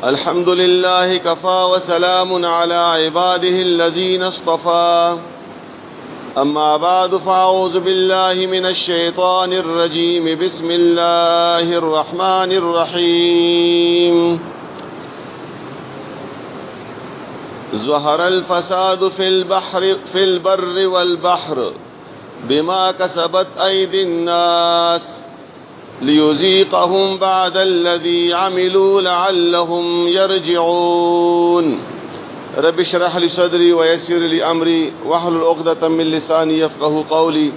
الحمد لله كفى وسلام على عباده الذين اصطفى أما بعد فأعوذ بالله من الشيطان الرجيم بسم الله الرحمن الرحيم ظهر الفساد في البر والبحر بما كسبت أيدي الناس ليذيقهم بعد الذي عملوا لعلهم يرجعون رب اشرح لي صدري ويسر لي أمري واحلل عقدة من لساني يفقهوا قولي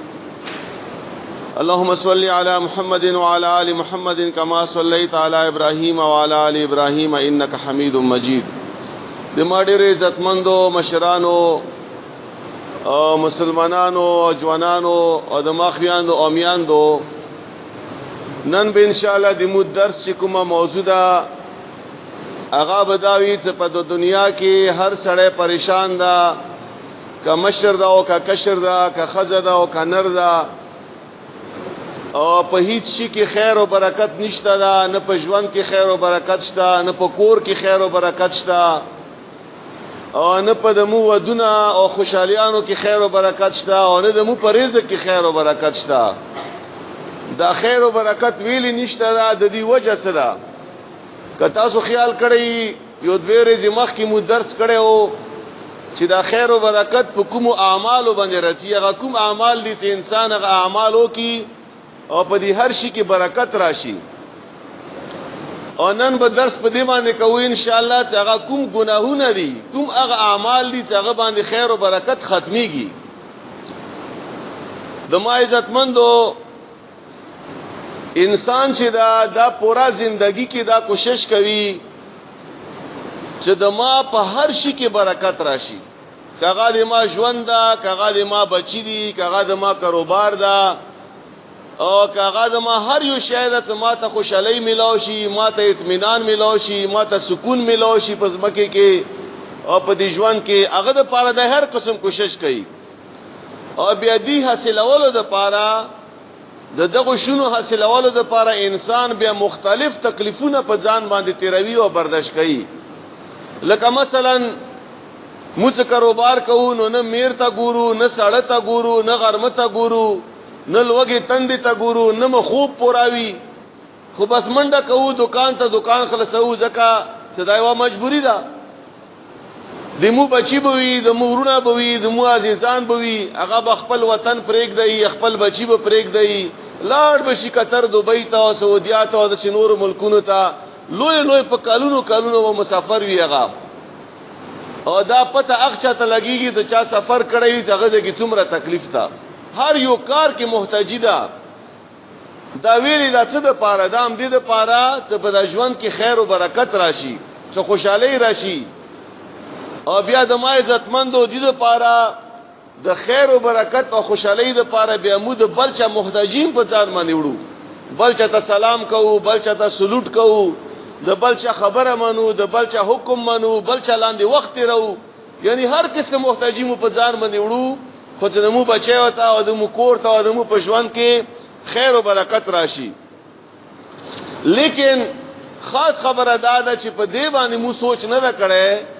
اللهم صل على محمد وعلى آل محمد كما صليت على إبراهيم وعلى آل إبراهيم إنك حميد مجيد د ماډر عزتمندو مشرانو او مسلمانانو او جوانانو او د ماخیاندو او میاندو نن به ان شاء الله د مو درس کومه موضوع ده هغه بداوی چې په دنیا کې هر سړی پریشان ده که مشر ده او که کشر ده که خزه ده او که نر ده او په هیڅ شي کې خیر او برکت نشته ده نه په ژوند کې خیر او برکت شته نه په کور کې خیر او برکت شته او نه په دمو ودونه او خوشحالیانو کې خیر او برکت شته او نه دمو په رزق کې خیر او برکت شته دا خیر او برکت ویلی نشته دا د دې وجه څه ده که تاسو خیال کړئ یو دوه ورځې مخکې مو درس کړو چې دا خیر او برکت په کوم اعمالو باندې راځي هغه کوم اعمال دي چې انسان هغه اعمالو کې او په دې هر شي کې برکت راشي او نن به درس په دې باندې کوو ان شاء الله چې هغه کوم ګناهونه دي کوم هغه اعمال دي چې هغه باندې خیر او برکت ختميږي د ما عزتمندو انسان چې دا پورا زندگی کې دا کوشش کوي چې د ما په هر شي کې برکت راشي کغه د ما ژوند دا کغه د ما بچی دي کغه د ما کاروبار دا او کغه د ما هر یو شی د ما ته خوشالۍ ملاوي شي ما ته اطمینان ملاوي شي ما ته سکون ملاوي شي پس مکه کې او په دې ژوند کې هغه د پاره د هر قسم کوشش کوي او بیا دې حاصلولو د پاره دغه شنو حاصلولو د پاره انسان بیا مختلف تکلیفونه په ځان باندې تیروي او برداشت کوي لکه مثلا موږ کاروبار کوو نو نه میر ته ګورو نه سړی ته ګورو نه غرمه ته ګورو نه لوګي تندې ته ګورو نه مخوب پوراوي خو بس منډه کوو دکان ته دکان خلاصو ځکه صدايوا مجبوری ده دمو بچی بوي دمو ورونه بوي دمو عزیزان بوي هغه خپل وطن پرېګ دی خپل بچی به پرېګ دی لاړ بشي قطر دوبۍ ته سعودیات او د نور ملکونو ته لوی په کالونو و مسافر وی هغه او دا پته اخچا ته لګیږي د چا سفر کړی هغه د څومره تکلیف تا هر یو کار کې محتاجی ده دا ویلي دا څه د پاره دام دي د پاره چې په ژوند کې خیر او برکت راشي چې خوشحالي راشي او بیا د ما عزتمندو دي د پاره د خیر او برکت او خوشحالي د پاره بیا مو د بلچا محتاجین په ځان باندې وړو بلچا ته سلام کوو بلچا ته سلوټ کوو د بلچا خبره منو د بلچا حکم منو بلچا لاندې وخت راو یعنی هر قسم محتاجین په ځان باندې وړو خو ته مو بچي وتا او د مو کور ته او د مو په ژوند کې خیر او برکت راشي لیکن خاص خبره ده چې په دې باندې مو سوچ نه دا کړي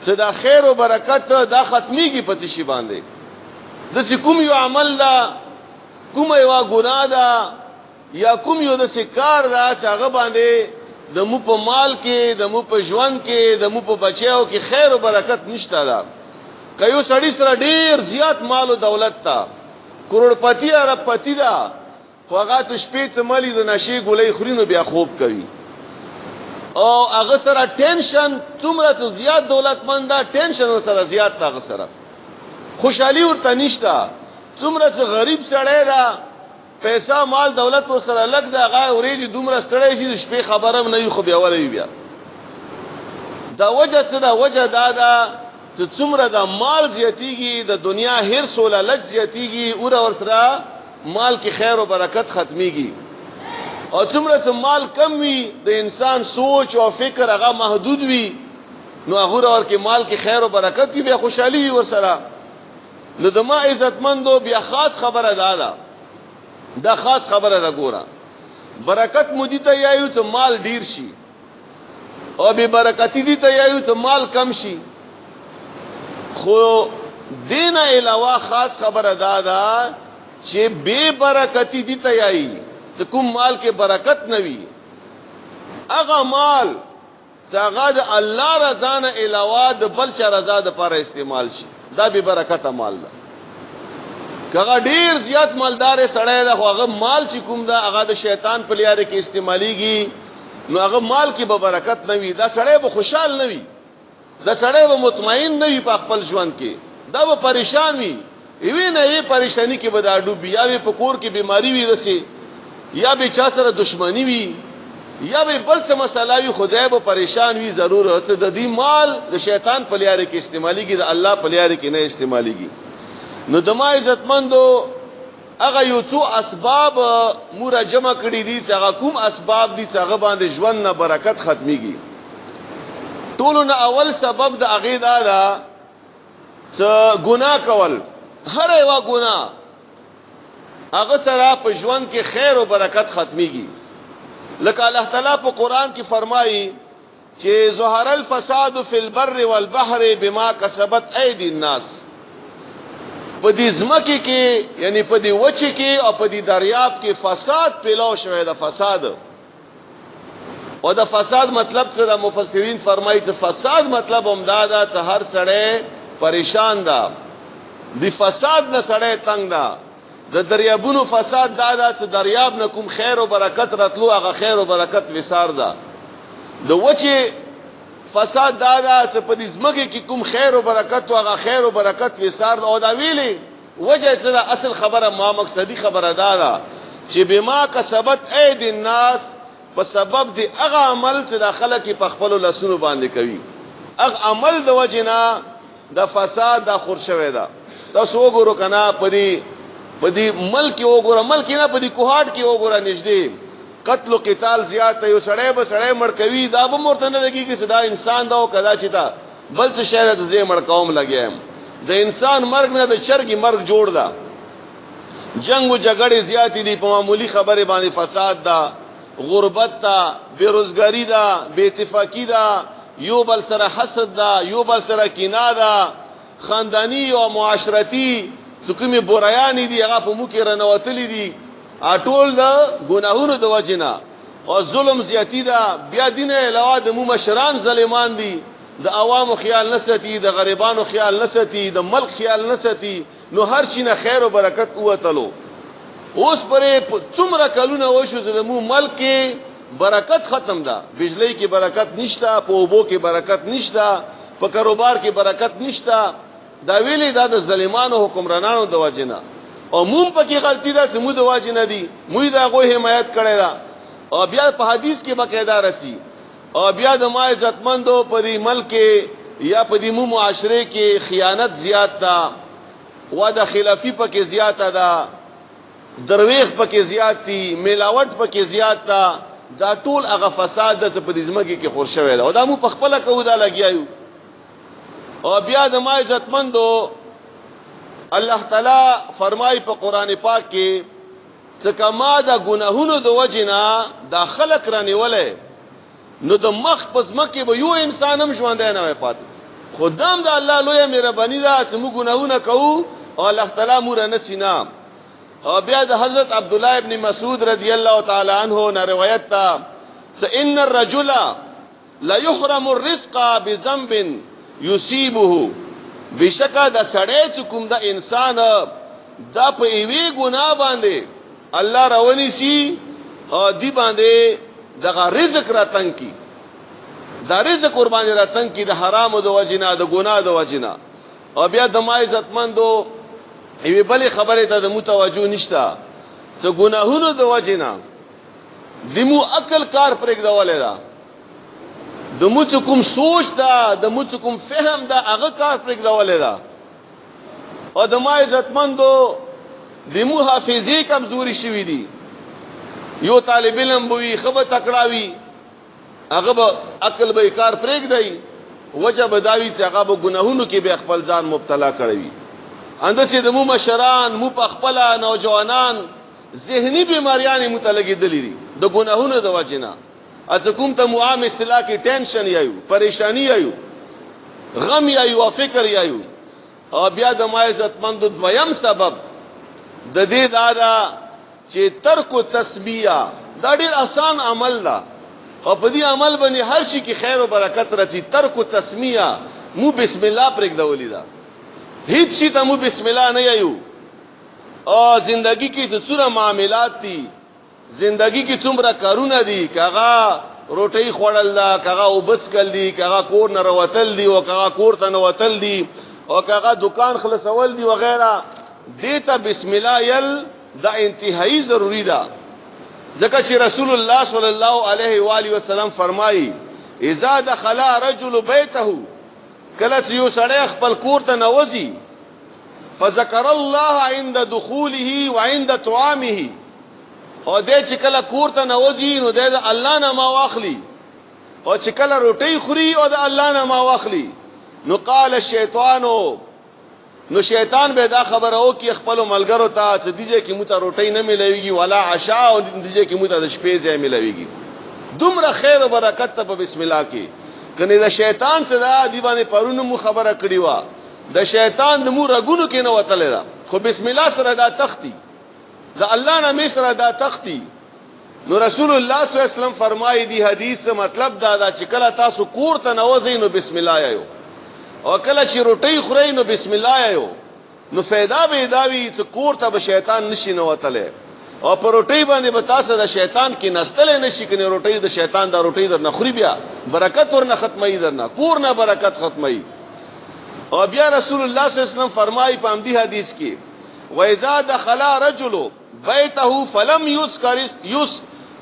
چې دا خیر او برکت دا ختميږي په تشي باندې د کوم یو عمل دا کوم یو ګناه دا یا کوم یو د سکار دا چې هغه باندې د مو په مال کې د مو په ژوند کې د مو په بچیو کې خیر او برکت نشته دا کيو سړی سره ډیر زیات مال او دولت تا کروڑپتی اربپتی دا خو هغه ته شپې ته مالی د نشي ګولې خورینو بیا خوب کوي او هغه سره ټینشن څومره زیات دولتمند دا ټینشن سره زیات تا سره خوشحالي ورته نشته څومره غریب سړی دا پیسې مال دولت سره لګ دا هغه ورېږي دومره ستړی شي شپې خبره نه خو بیا ولې بیا دا وجه څه دا وجه دا چې څومره د مال زیاتیږي د دنیا هر سوله لږ زیاتیږي او ور سره مال کې خیر او برکت ختميږي او څومره مال کم وي د انسان سوچ او فکر هغه محدود وي نو هغه ور کې مال کې خیر او برکت بیا خوشحالي وي ور سره نو د ما عزتمندو بیا خاص خبره ده دا خاص خبره ده ګوره برکت مو دي ته یایو ته مال ډیر شي او به برکتی دي ته یایو ته مال کم شي خو دین علاوه خاص خبر دادا چې بے برکتی دي ته یایي کوم مال کې برکت نوي هغه مال څنګه د الله رضا نه علاوه د بل چا رضا د پر استعمال شي دا به برکت مال ده کغه ډیر زیات مالدار سړی ده هغه مال چې کوم ده هغه د شیطان په لیاره کې استعماليږي نو هغه مال کې به برکت نوي دا سړی به خوشحال نوي دا سړی به مطمئن نوي په خپل ژوند کې دا به پریشان وي ایوی نه یې پریشانی کې به دا ډوب یا به پکور کې بیماری وي دسي یا به چا سره دشمنی وي یا به بل څه مسله وي خدای به پریشان وي ضرور څه د دې مال د شیطان په لیاره کې استعماليږي د الله په لیاره کې نه استعماليږي نو دما عزتمندو هغه یو څو اسباب مور جمع کړی دي هغه کوم اسباب دي هغه باندې ژوند نه برکت ختميږي ټولونه اول سبب د هغه دا څه ګناه کول هر یو ګناه هغه سره په ژوند کې خیر او برکت ختميږي لکه الله تعالی په قران کې فرمایي چې ظهر الفساد فی البر والبحر بما کسبت ایدی الناس په دې ځمکه کې یعنی په دې وچه کې او په دې دریاب کې فساد پیلاو شوی د فساد او د فساد مطلب څه د مفسرین فرمایي چې فساد مطلب همدادا چې هر سړی پریشان ده د فساد نه سړی تنگ ده د دریابونو فساد دادا چې دریاب نه کوم خیر او برکت راتلو هغه خیر او برکت وسار ده د وچه فساد دادا چې په دې ځمکه کې کوم خیر او برکت او هغه خیر او برکت وسار ده او دا ویلي وجه څه اصل خبره ما مقصدی خبره ده چې بما کسبت اید الناس په سبب دی هغه عمل چې داخله کې په خپل لسونو باندې کوي هغه عمل د وجنا د فساد د خورشوي ده تاسو وګورئ کنه په دې ملک وګوره ملک نه په دې کوهاټ کې وګوره نږدې قتل او قتال زیات یو سړی به سړی مړ کوي دا به مرته نه لګي چې صدا انسان دا او کدا چې دا بل څه شی د زې مړ قوم لګیم د انسان مرګ نه د چرګي مرګ جوړ دا جنگ او جګړې زیات دي په معمولی خبره باندې فساد دا غربت دا بیروزګاری دا بے اتفاقی دا یو بل سره حسد دا یو بل سره کینه دا خاندانی او معاشرتی څکمه بورایانی دي هغه په مو کې رنوتلی دي اټول د ګناهونو د وجنه او ظلم زیاتی دا بیا دینه علاوه د مو مشران ظالمان دي د عوامو خیال نستی د غریبانو خیال نستی د ملک خیال نستی نو هر شي نه خیر او برکت اوتلو اوس پرې څومره کلونه وشو د مو ملک کې برکت ختم ده بجلی کې برکت نشتا په اوبو کې برکت نشتا په کاروبار کې برکت نشتا دا ویلي دا د ظالمانو حکمرانانو د وجنه او موږ پکې غلطی ده چې موږ د وجنه دي موږ دا غوې حمایت کړی دا او بیا په حدیث کې باقاعده راځي او بیا د ما عزتمندو په دې ملک یا په دې مو معاشره کې خیانت زیات ده و د خلافی پکې زیات ده درویغ پکې زیات دي ملاوت پکې زیات ده دا ټول هغه فساد ده په دې ځمکه کې خور شوی ده او دا مو په خپل کو دا لګیایو او بیا د ما عزتمندو الله تعالی فرمای په قران پاک کې چې کما دا ګناهونو د وجنا دا خلق رانیولې نو د مخ پس مکه به یو انسان هم ژوند نه پاتې خدام د الله لوی مهرباني ده چې موږ ګناهونه کوو او الله تعالی مور نه سینا او بیا د حضرت عبد الله ابن مسعود رضی الله تعالی عنہ نه روایت تا ان الرجل لا يحرم الرزق بذنب یصيبه بشکا د سړی چې کوم د انسان دا په ایوی ګناه باندې الله راونی سي او دی باندې دغه رزق راتنګ کی دا رزق قربان راتنګ کی د حرام او د وجنا د ګناه د وجنا او بیا د ما عزتمندو ایوی بلې خبره ته د متوجو نشتا چې ګناهونو د وجنا دمو عقل کار پرېږدولې ده د موږ کوم سوچ دا د موږ کوم فهم دا هغه کار پرېږدولې ده او د ما عزتمندو د مو حافظي کمزوري شوې دي یو طالب علم بوي خبر تکړاوي هغه به عقل به کار پرېږدي وجه بداوي چې هغه به ګناهونو کې به خپل ځان مبتلا کړوي اندسه د مو مشران مو په خپل نوجوانان ذهنی بیماریاں متلګېدلې دي د ګناهونو د وجنه اتکم ته معام اصطلاح کې ټینشن یایو پریشانی یایو غم یایو فکر یایو او بیا د ما عزتمند دویم سبب د دې دادا چې ترک تسبیح دا ډیر آسان عمل ده او په دې عمل باندې هر شي کې خیر او برکت راځي ترک تسمیه مو بسم الله پرېږدولې ده هیڅ شي ته مو بسم الله نه یایو او زندگی کې څومره معاملات دي زندگی کې څومره کارونه دي کاغه روټي خوړل دا کاغه وبس کول دي کاغه کور نه وروتل دي او کاغه کور ته نه وتل دي او کاغه دکان خلاصول دي وغیرہ دیتا بسم الله یل دا انتهایی ضروری ده ځکه چې رسول الله صلی الله علیه و آله وسلم فرمایي اذا دخل رجل بیته کله چې یو سړی خپل کور ته نوځي فذكر الله عند دخوله وعند طعامه او دې چې کله کور ته نوځي نو دې الله نه ما واخلي او چې کله روټي خوري او د الله نه ما واخلي نو قال الشیطان نو شیطان به دا خبر او کې خپل ملګرو ته چې دیږي کې مو ته روټي نه ملويږي ولا عشاء او دیږي کې مو ته د شپې ځای ملويږي دومره خیر او برکت ته په بسم الله کې کني دا شیطان څخه دا دی باندې پرونه مو خبره کړی و د شیطان د مو رګونو کې نه وتل دا خو بسم الله سره دا تختی دا الله نه سره دا تختی نو رسول الله صلی الله علیه وسلم فرمایي دی حدیث مطلب دا چې کله تاسو کور ته نوځئ نو بسم الله یایو او کله چې روټي خورئ نو بسم الله یایو نو فایده به داوی چې کور ته به شیطان نشي نوتله او پر روټي باندې به تاسو د شیطان کې نستل نشي کنه روټي د شیطان دا روټي در نخري بیا برکت ورنه ختمي درنه کور نه برکت ختمي او بیا رسول الله صلی الله علیه وسلم فرمایي په دې حدیث کې واذا دخل رجل بيته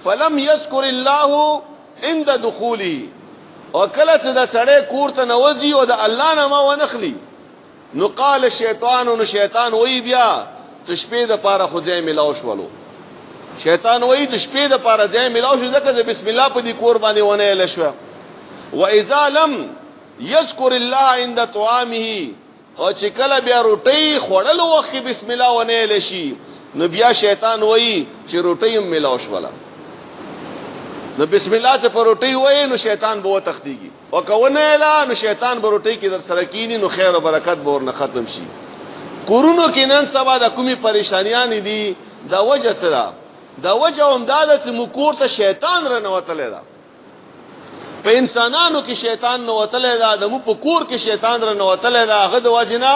فلم يذكر الله عند دخوله او کله چې د سړی کور ته نوځي او د الله نه ما ونخلي نو قال الشیطان نو شیطان وی بیا چې شپې د پاره خدای ملاو شولو شیطان وی چې شپې د پاره ځای ملاو شو ځکه د بسم الله په دې کور باندې ونه لښو واذا لم يذكر الله عند طعامه او چې کله بیا روټي خوړل وخت بسم الله ونه لشي نو بیا شیطان وی چې روټي هم ملاو شولا نو بسم الله ته پر روټي وای نو شیطان به تختیږي او کونه لا نو شیطان به روټي کې در سره کینی نو خیر او برکت به ورنه ختم شي کورونو کې نن سبا د کومي پریشانیاں دي دا وجه سره دا وجه هم دا چې مکور ته شیطان رنوتل دا په انسانانو کې شیطان نوتل دا د مو په کور کې شیطان رنوتل دا غد وجنا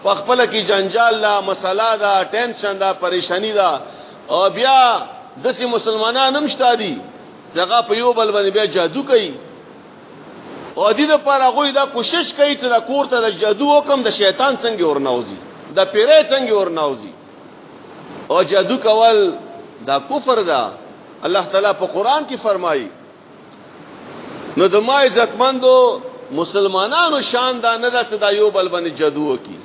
په خپل کې جنجال لا مسله دا ټینشن دا پریشانی دا او بیا دسي مسلمانان هم شته دي څنګه په یو بل باندې بیا جادو کوي او دې لپاره هغه دا کوشش کوي چې دا کور ته د جادو حکم د شیطان څنګه ورناوزي د پیره څنګه ورناوزي او جادو کول دا کفر ده الله تعالی په قران کې فرمایي نو د ما عزتمندو مسلمانانو شان دا نه ده چې دا یو بل باندې جادو وکي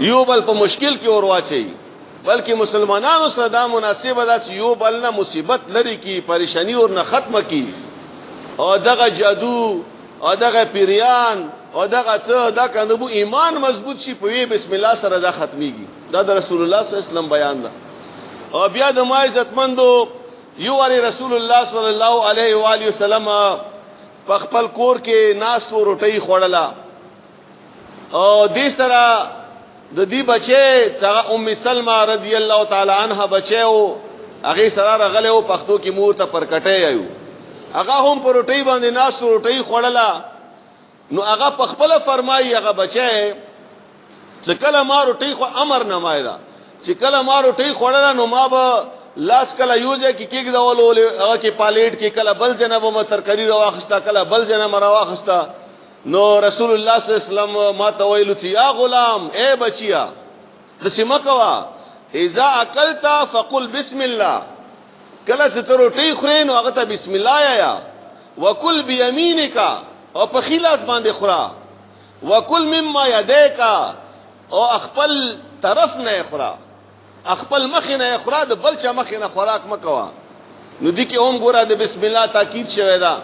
یو بل په مشکل کې اور واچي بلکې مسلمانانو سره دا مناسبه ده چې یو بل نه مصیبت لري کی پریشانی اور نه ختمه کی او دغه جادو او دغه پیریان او دغه څه دا کنه بو ایمان مضبوط شي په بسم الله سره دا ختميږي دا د رسول الله صلی الله علیه وسلم بیان ده او بیا د ما عزتمندو یو وری رسول الله صلی الله علیه و آله وسلم په خپل کور کې ناس او روټي خوړلا او دې سره د دې بچي څنګه ام سلمہ رضی الله تعالی عنها بچو هغه سره رغله او پختو کې مور ته پرکټه یو هغه هم پر روټي باندې ناس روټي خوړلا نو هغه په خپل فرمایي هغه بچي چې کله ما روټي خو امر نه مایدا چې کله ما روټي خوړلا نو ما به لاس کله یوځه کې کېګ داول هغه کې پالیټ کې کله بل جناب ما ترکاری راوخستا کله بل جناب راوخستا نو رسول الله صلی الله علیه وسلم ما ته ویلو چې یا غلام اے بچیا دسمه کوا اذا اکلت فقل بسم الله کله چې ته روټي خورې نو هغه ته بسم الله یا وکل بیمینک او په خلاص باندې خورا وکل مما یدیک او خپل طرف نه خورا خپل مخ نه خورا د بل چا مخ نه خوراک مکوا نو دي کې اوم ګوره د بسم الله تاکید شوی دا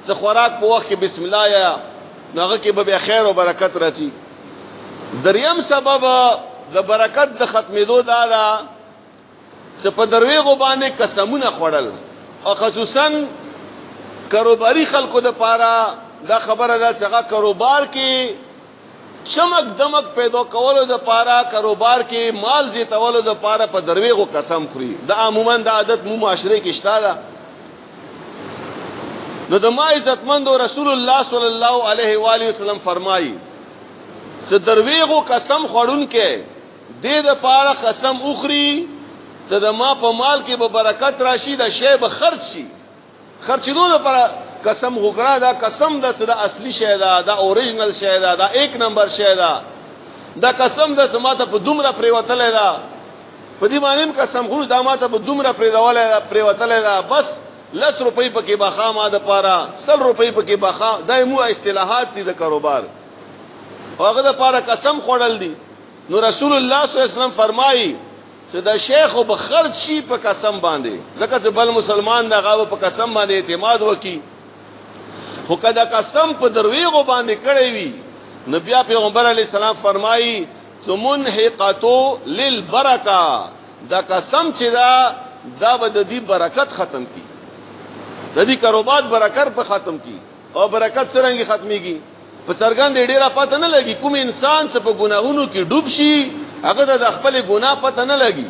چې خوراک په وخت کې بسم الله یا نوغه کې به خیر او برکت راځي دریم سبب د برکت د ختمېدو دا چې په درویغو باندې قسمونه خوړل او خصوصا کاروباري خلکو د پاره دا خبره ده چې هغه کاروبار کې چمک دمک پیدا کولو د پاره کاروبار کې مال زیاتولو د پاره په درویغو قسم خوري دا عموما د عادت مو معاشره کې شته ده نو د ما عزتمند رسول الله صلی الله علیه و آله وسلم فرمایي چې درویغو قسم خورون کې د پاره قسم اخري چې د ما په مال کې به برکت راشي د شی به خرج شي خرچېدو لپاره قسم وکړه دا قسم د اصلي شی ده دا اوریجنل شی ده دا 1 نمبر شی ده دا قسم د ماته په دومره پریوتلې ده په دې باندې قسم خو دا ماته په دومره پریوتلې ده بس 10 روپۍ پکې باخا ما د پاره 100 روپۍ پکې باخا دایمو اصطلاحات دي د کاروبار هغه د پاره قسم خوړل دي نو رسول الله صلی الله علیه وسلم فرمایي چې دا شیخ او بخرج شي په قسم باندې ځکه چې بل مسلمان دا غاوه په قسم باندې اعتماد وکي خو کدا قسم په درویغو باندې کړی وي نبی پیغمبر علی السلام فرمایي منحقتو للبرکه دا قسم چې دا به د دې برکت ختم کی د دې کاروبار برکت په ختم کی او برکت څنګه ختميږي په څرګند ډیره پته نه لګي کوم انسان څه په ګناهونو کې ډوب شي هغه د خپل ګناه پته نه لګي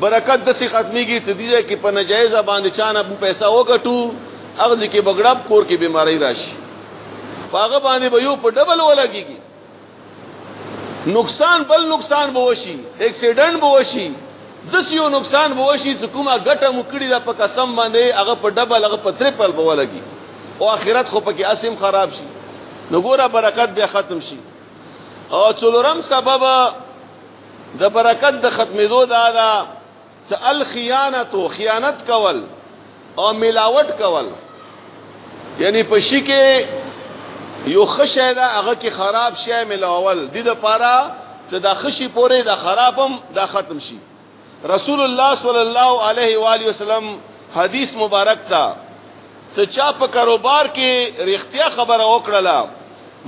برکت د سي ختميږي چې دې کې په ناجایز باندې چانه پیسې وګټو هغه ځکه بغړاب کور کې بیماری راشي هغه باندې به یو په ډبل ولګيږي نقصان بل نقصان به وشي اکسیډنټ به وشي د یو نقصان به وشي چې کومه ګټه مکړی د په قسم باندې هغه په ډبل هغه په تریپل به ولګي او اخرت خو پکې اسیم خراب شي نو ګوره برکت به ختم شي او څلورم سبب د برکت د ختمېدو دا چې خیانت کول او ملاوت کول یعنی په شي کې یو خشه دا هغه کې خراب شي ملاول د دې لپاره چې دا خشي پورې دا خرابم دا ختم شي رسول الله صلی الله علیه و آله وسلم حدیث مبارک تا چې چا په کاروبار کې ریختیا خبره وکړه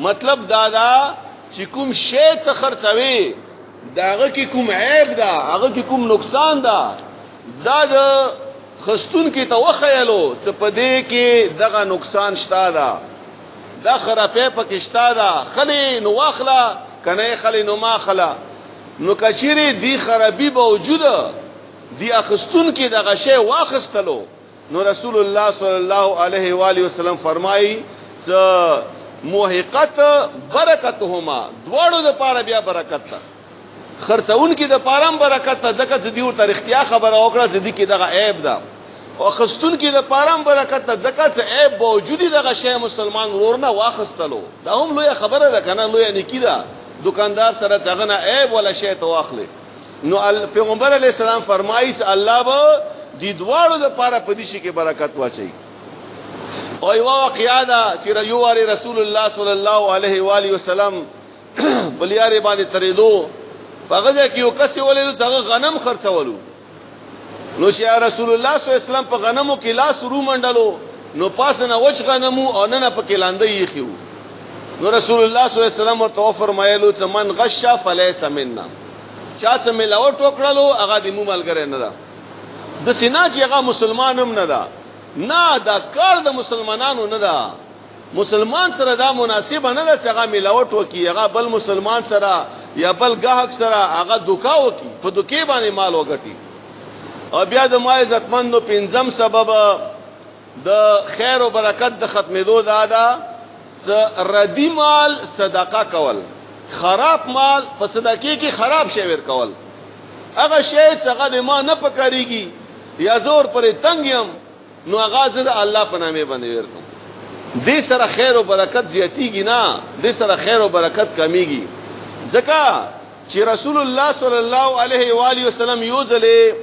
مطلب دا چې کوم شی ته خرڅوي داغه کې کوم عیب ده هغه کې کوم نقصان ده دا د خستون کې توخیلو چې په دې کې دغه نقصان شته ده دا خرابې پکې شته ده خلی نو واخلا کنه خلی نو ماخلا نو کچيري دی خرابي موجوده دی اخستون کې دغه شی واخستلو نو رسول الله صلی الله علیه و آله وسلم فرمایي چې موهقت برکتهما دواړو د پاره بیا برکت ده خرڅون کې د پارم برکت ده ځکه چې دیو تاریختیا خبره وکړه چې دی کې دغه عیب ده او خستون کې د پارم برکت ده ځکه چې عیب موجودی دغه شی مسلمان ورنه واخستلو دا هم لوی خبره ده کنه لوی نکی ده دکاندار سره څنګه نه عیب ولا شی ته واخلي نو پیغمبر علی السلام فرمایي چې الله به د دواړو د پاره په دې شي کې برکت واچي او یو واقعیا ده چې یو واری رسول الله صلی الله علیه و آله وسلم بلیاري باندې تریدو هغه کې یو کس ولې دغه غنم خرڅولو نو چې رسول الله صلی الله علیه وسلم په غنمو کې لاس رو منډلو نو پاسنه وچ غنمو او نه په کې لاندې یخیو نو رسول الله صلی الله علیه وسلم ورته فرمایلو چې من غش فلیس منا چا څه ملاوت وکړلو هغه د مو ملګری نه ده د سینا چې هغه مسلمانم نه ده نه دا کار د مسلمانانو نه ده مسلمان سره دا مناسب نه ده چې هغه ملاوت وکي هغه بل مسلمان سره یا بل گاهک سره هغه دوکا وکي په دوکې باندې مال وګټي او بیا د ما عزتمندو پنځم سبب د خیر او برکت د ختمېدو دا ردی مال صدقه کول خراب مال په صدقې کې خراب شی ور کول هغه شی څنګه د ما نه پکاريږي یا زور پر تنګیم نو هغه زه الله په نامه باندې ورکوم دې سره خیر او برکت زیاتیږي نه دې سره خیر او برکت کمیږي ځکه چې رسول الله صلی الله علیه و آله وسلم یو ځله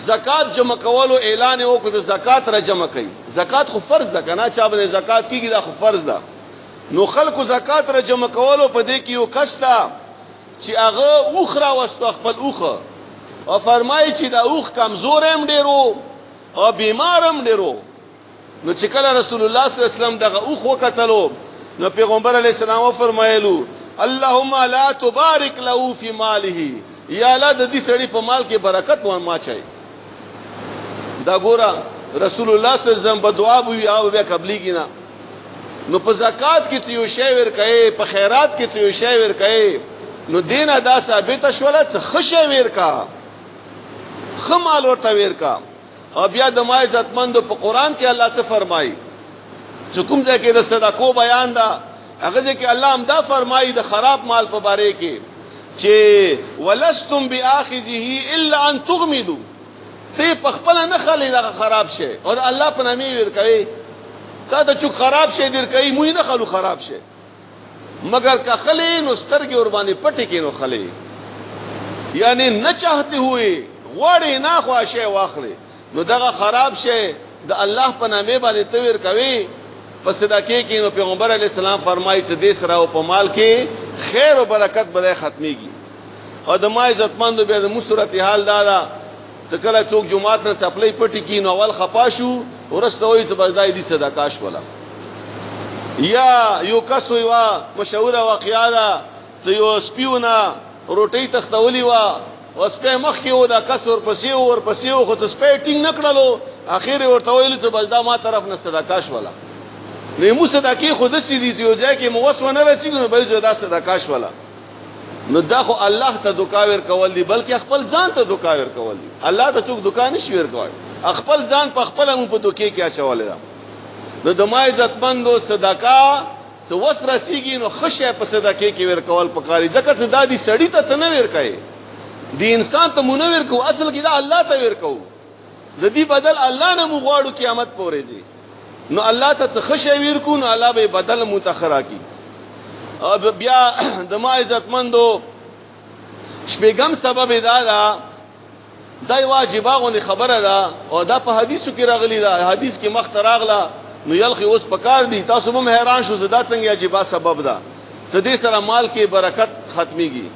زکات جمع کولو اعلان وکړ چې زکات را جمع کړي زکات خو فرض ده کنه چا باندې زکات کیږي دا خو فرض ده نو خلکو زکات را جمع کولو په دې کې یو کستا چې هغه اوخرا واستو خپل اوخه او فرمایي چې دا اوخ کمزور هم ډیرو او بیمارم ډیرو نو چې کله رسول الله صلی الله علیه وسلم دغه اوخ وکتلو نو پیغمبر علیه السلام فرمایلو اللهم لا تبارك له في ماله یا الله د دې سړي په مال کې برکت و ما چي دا ګورا رسول الله صلی الله علیه وسلم په دعا بوي او بیا قبليږي نه نو په زکات کې ته یو شی ور کوي په خیرات کې ته یو شی ور کوي نو دینه دا ثابت شوله چې خشه ور کا خمال ورته ور کا او بیا د ما عزتمندو په قران کې الله څه فرمایي چې کوم ځای کې د صدقو بیان دا هغه ځکه الله هم دا فرمایي د خراب مال په باره کې چې ولستم باخذه الا ان تغمدوا ته په خپل نه خلې دا خراب شي او الله په نامه ور کوي تا ته چې خراب شي در کوي مو نه خلو خراب شي مگر کا خلې نو سترګې ور باندې پټې کې نو خلې یعنی نه چاہتے ہوئے غوړې نه خواشه واخلې نو دغه خراب شي د الله په نامه باندې تویر کوي پس دا کې نو پیغمبر علی السلام فرمایي چې دې سره او په مال کې خیر او برکت به ختميږي او د ما عزتمندو به د مسرت حال دادا چې کله څوک جمعات نه سپلای پټی کې نو اول خپاشو ورسته وي چې بځای دي صدقاش ولا یا یو کس ویوا مشهوره واقعا ده چې یو سپیونه روټي تختولی وا او سپې مخ کې و دا کس ور پسې خو ته سپې ټینګ نکړلو اخر ورته ویل چې بځدا ما طرف نه صدقاش ولا نو مو صدقې خود سې دي یو ځای کې مو وسونه رسیږي نو بل ځای دا صدقاش ولا نو دا خو الله ته دوکاور کول دي بلکې خپل ځان ته دوکاور کول دي الله ته څوک دوکان نشي ور کوي خپل ځان په خپل مو په دوکې کې اچول دا نو د ما عزتمندو صدقه ته وس رسیږي نو خشه په صدقې کې ور کول پکاري ځکه چې دا دي سړی ته نه ور کوي دی انسان ته منور کو اصل کې دا الله ته ور کو د دې بدل الله نه مغواړو قیامت پورې دي نو الله ته خشه ور کو نو الله به بدل متخرا کی او بیا د ما عزتمندو شپږم سبب دا دا واجبہ غو خبره ده او دا په حدیثو کې راغلی دا حدیث کې مخ تراغله نو یلخي اوس پکار دي تاسو هم حیران شو زدا څنګه واجبہ سبب ده سدي سره مال کې برکت ختميږي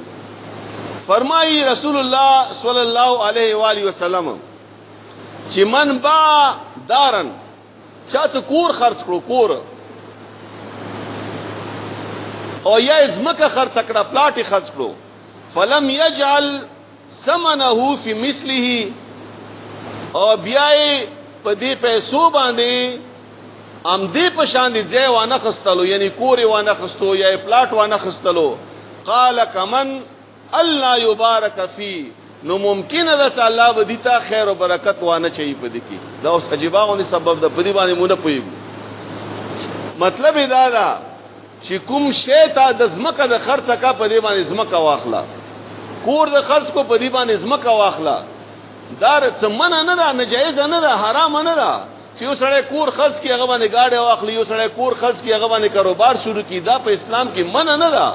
فرمایي رسول الله صلی الله علیه و آله وسلم چې من با دارن چاته کور خرڅ کړو کور او یا ازمکه خرڅ کړه پلاټي خرڅ کړو فلم يجعل ثمنه في مثله او بیاي په دې پیسو باندې ام دې په شان دي ځای وانه خستلو یعنی کور وانه خستو یا پلاټ وانه خستلو قال كمن الله يبارك فيه نو ممکن ده چې الله ودیتا خیر او برکت وانه چي په دې کې دا اوس عجيباونه سبب ده په دې باندې مونږ نه پويګو مطلب دا ده چې کوم شی ته د زمکه د خرڅه کا په دې باندې زمکه واخلا کور د خرڅ کو په دې باندې زمکه واخلا دار څه منه نه ده ناجایز نه ده حرام نه ده چې یو سړی کور خرڅ کی هغه باندې گاډي واخلي یو سړی کور خرڅ کی هغه باندې کاروبار شروع کی دا په اسلام کې منه نه ده